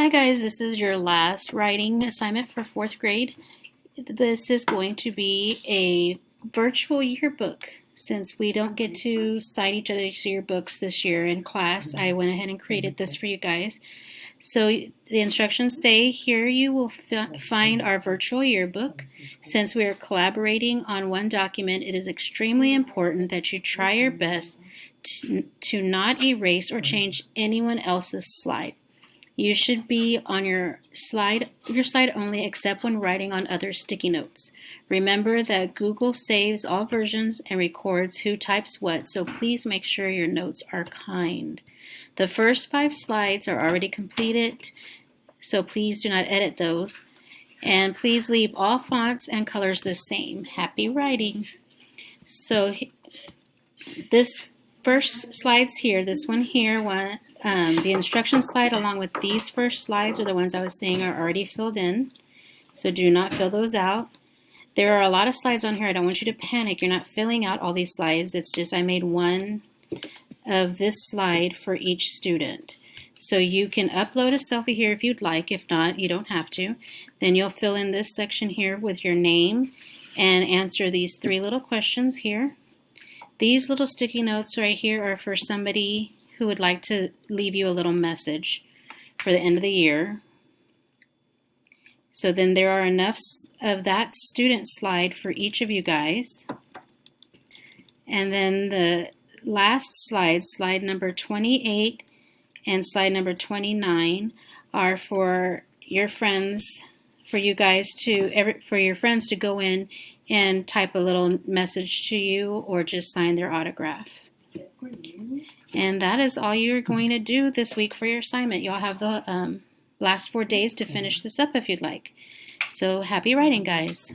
Hi guys, this is your last writing assignment for 4th grade. This is going to be a virtual yearbook. Since we don't get to cite each other's yearbooks this year in class, I went ahead and created this for you guys. So the instructions say here you will find our virtual yearbook. Since we are collaborating on one document, it is extremely important that you try your best to not erase or change anyone else's slide. You should be on your slide only except when writing on other sticky notes. Remember that Google saves all versions and records who types what, so please make sure your notes are kind. The first 5 slides are already completed, so please do not edit those. And please leave all fonts and colors the same. Happy writing. So this first slides here, this one here, the instruction slide along with these first slides are the ones I was saying are already filled in. So do not fill those out. There are a lot of slides on here. I don't want you to panic. You're not filling out all these slides. It's just I made one of this slide for each student. So you can upload a selfie here if you'd like. If not, you don't have to. Then you'll fill in this section here with your name and answer these 3 little questions here. These little sticky notes right here are for somebody who would like to leave you a little message for the end of the year. So then there are enough of that student slide for each of you guys. And then the last slide, slide number 28 and slide number 29, are for your friends, for your friends to go in and type a little message to you or just sign their autograph. And that is all you're going to do this week for your assignment. You'll have the last 4 days to finish this up if you'd like. So happy writing, guys.